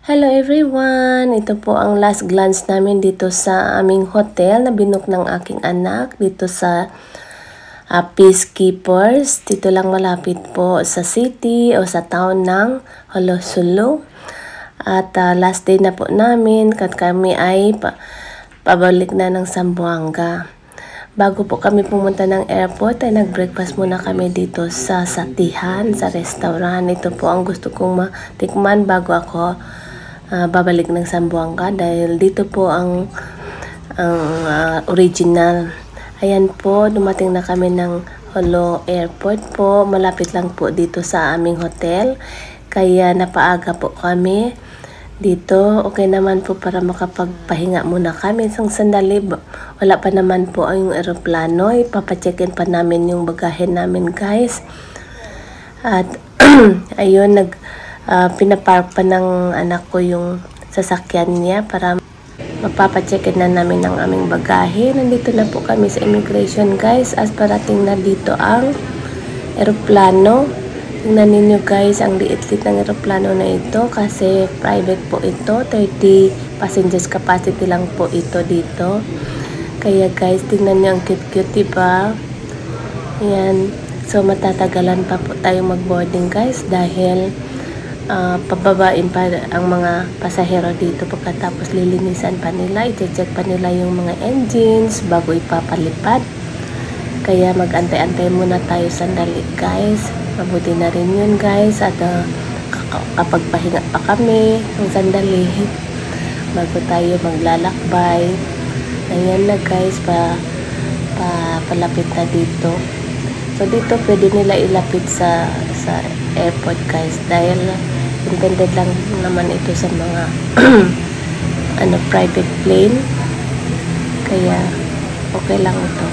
Hello everyone! Ito po ang last glance namin dito sa aming hotel na binook ng aking anak dito sa Peacekeepers. Dito lang malapit po sa city o sa town ng Holosulu. At last day na po namin at kami ay pabalik na ng Zamboanga. Bago po kami pumunta ng airport ay nag-breakfast muna kami dito sa Satihan, sa restaurant. Ito po ang gusto kong matikman bago ako babalik ng Zamboanga dahil dito po ang original. Ayan po, dumating na kami ng Holo Airport po. Malapit lang po dito sa aming hotel. Kaya napaaga po kami dito. Okay naman po para makapagpahinga muna kami isang sandali. Wala pa naman po ang aeroplano. Ipapacheck-in pa namin yung bagahe namin, guys. At ayun, pinapark pa ng anak ko yung sasakyan niya para mapapacheck-in na namin ang aming bagahe. Nandito na po kami sa immigration, guys. As parating na dito ang aeroplano. Tingnan ninyo, guys, ang liit-liit ng aeroplano na ito kasi private po ito. 30 passengers capacity lang po ito dito. Kaya, guys, tingnan nyo ang cute-cute, diba? Ayan. So, matatagalan pa po tayong mag-boarding, guys, dahil pababain pa ang mga pasahero dito. Pagkatapos lilinisan pa nila, i-check pa nila yung mga engines bago ipapalipad. Kaya mag-antay-antay muna tayo sandali, guys. Mabuti na rin yun, guys. At kapag pahinga pa kami ng sandali bago tayo maglalakbay. Ayan na, guys, palapit na dito. So dito pwede nila ilapit sa airport, guys, dahil intended lang naman ito sa mga private plane. Kaya okay lang ito.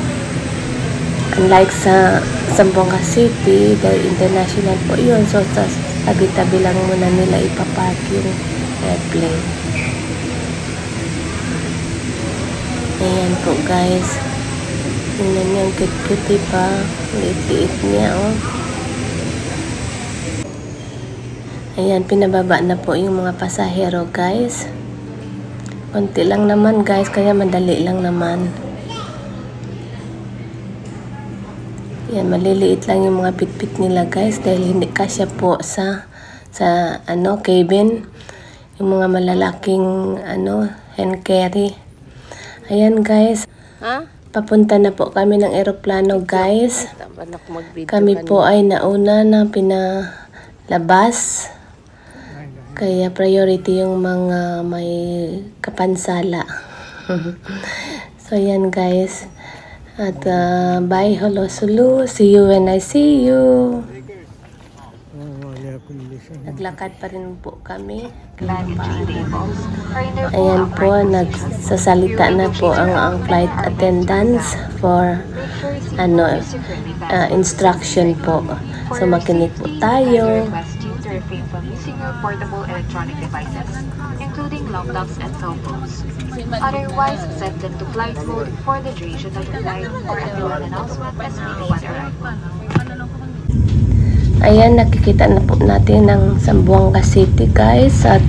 Unlike sa Zamboanga City, dahil international po yun, so sa tabi-tabi lang muna nila ipapark yung airplane. Ayan po, guys. Tingnan niyo ang cute-cute, diba? Liit-liit niya, oh. Ayan, pinababa na po yung mga pasahero, guys. Konti lang naman, guys, kaya madali lang naman. Ayan, maliliit lang yung mga pitpit nila, guys, dahil hindi kasya po sa cabin. Yung mga malalaking hand carry. Ayan, guys. Papunta na po kami ng eroplano, guys. Kami po ay nauna na pinalabas. Kaya priority yung mga may kapansala. So, yan, guys. At bye, Holosulu. See you when I see you. Naglakad pa rin po kami. Ayan po, nagsasalita na po ang flight attendants for instruction po. So, makinig po tayo. Refrain from using your portable electronic devices, including laptops and cell phones. Otherwise, set them to flight mode for the duration of the flight or until an announcement as may one arrival. Ayan, nakikita na po natin ang Zamboanga City, guys. At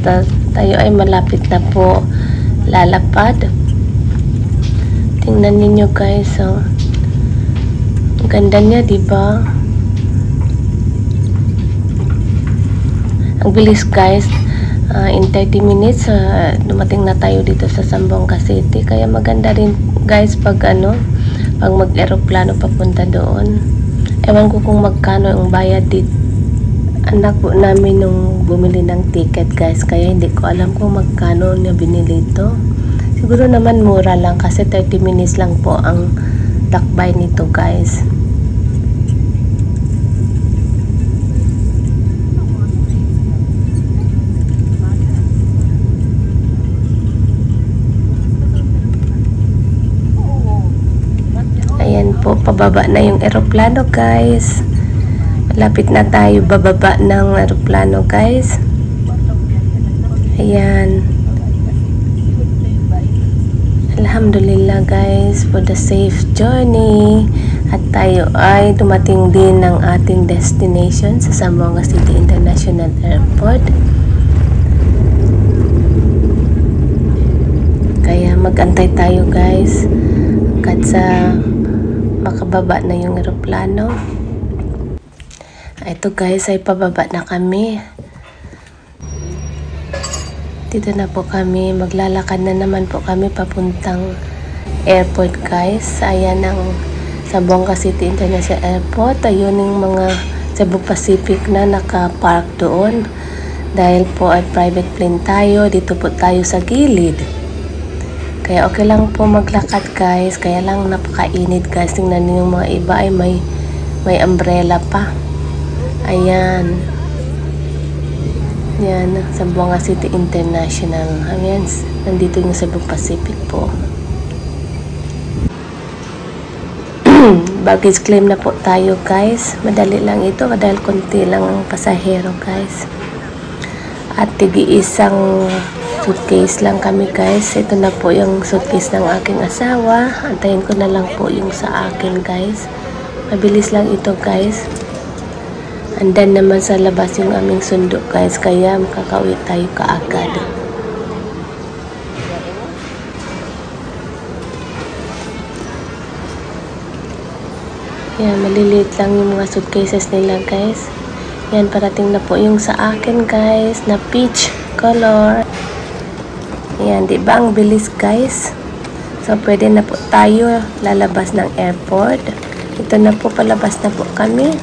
tayo ay malapit na po lalapad. Tingnan ninyo, guys. Oh. Ang ganda niya, diba? Ang bilis, guys. In 30 minutes, dumating na tayo dito sa Zamboanga City. Kaya maganda rin, guys, pag mag-aeroplano papunta doon. Ewan ko kung magkano ang bayad dito. Anak po namin nung bumili ng ticket, guys. Kaya hindi ko alam kung magkano niya binili ito. Siguro naman mura lang kasi 30 minutes lang po ang lakbay nito, guys. Ayan po, pababa na yung eroplano, guys. Malapit na tayo bababa ng eroplano, guys. Ayan. Alhamdulillah, guys, for the safe journey. At tayo ay dumating din ng ating destination sa Zamboanga City International Airport. Antay tayo guys hanggat sa makababa na yung eroplano. Ito guys ay pababa na kami. Dito na po kami, maglalakad na naman po kami papuntang airport guys. Ayan ang Zamboanga City International Airport. Ayun yung mga Cebu Pacific na naka-park doon. Dahil po ay private plane tayo, dito po tayo sa gilid. Kaya okay lang po maglakad guys, kaya lang napakainit guys. Tingnan niyo yung mga iba ay may umbrella pa. Ayan. Yan, Zamboanga City International. Ayan, nandito yung Cebu Pacific po. Baggage claim na po tayo guys. Madali lang ito dahil konti lang ang pasahero guys. At tig-iisang suitcase lang kami guys. Ito na po yung suitcase ng aking asawa. Antayin ko na lang po yung sa akin guys. Mabilis lang ito guys. Andan naman sa labas yung aming sundo guys. Kaya makakauwi tayo kaagad. Yan, maliliit lang yung mga suitcases nila guys. Yan, parating na po yung sa akin guys na peach color. Yan, di ba ang bilis guys? So, pwede na po tayo lalabas ng airport. Ito na po, palabas na po kami.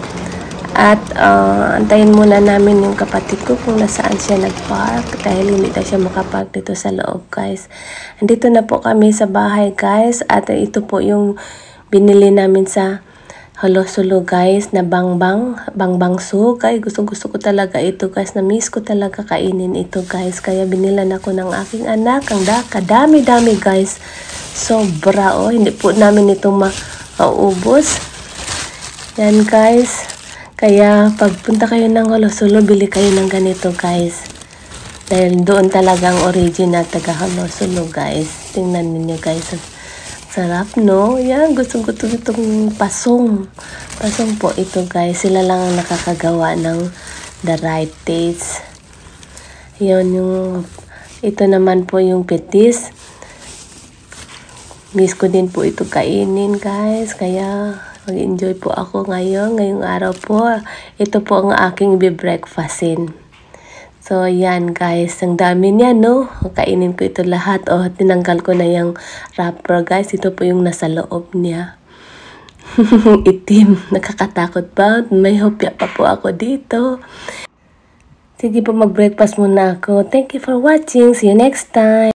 At antayin muna namin yung kapatid ko kung nasaan siya nag-park. Dahil hindi na siya makapark dito sa loob guys. Andito na po kami sa bahay guys. At ito po yung binili namin sa Halo-Sulu guys na bangbang sugay. Gusto ko talaga ito guys. Na-miss ko talaga kainin ito guys. Kaya binilan ako ng aking anak. Ang kadami-dami guys. Sobra oh. Hindi po namin ito maubos. Yan guys. Kaya pagpunta kayo ng Halo-Sulu, bili kayo ng ganito guys. Dahil doon talagang original taga Halo-Sulu guys. Tingnan niyo guys. Sarap, no? Yan, gusto itong pasong. Pasong po ito, guys. Sila lang ang nakakagawa ng the right taste. Yun, ito naman po yung petis. Miss ko din po ito kainin, guys. Kaya, mag-enjoy po ako ngayong araw po. Ito po ang aking be-breakfastin. So, yan guys. Ang dami niya, no? Kainin ko ito lahat. O, tinanggal ko na yung wrapper, guys. Ito po yung nasa loob niya. Itim. Nakakatakot ba? May hopya pa po ako dito. Sige po, mag-breakfast muna ako. Thank you for watching. See you next time.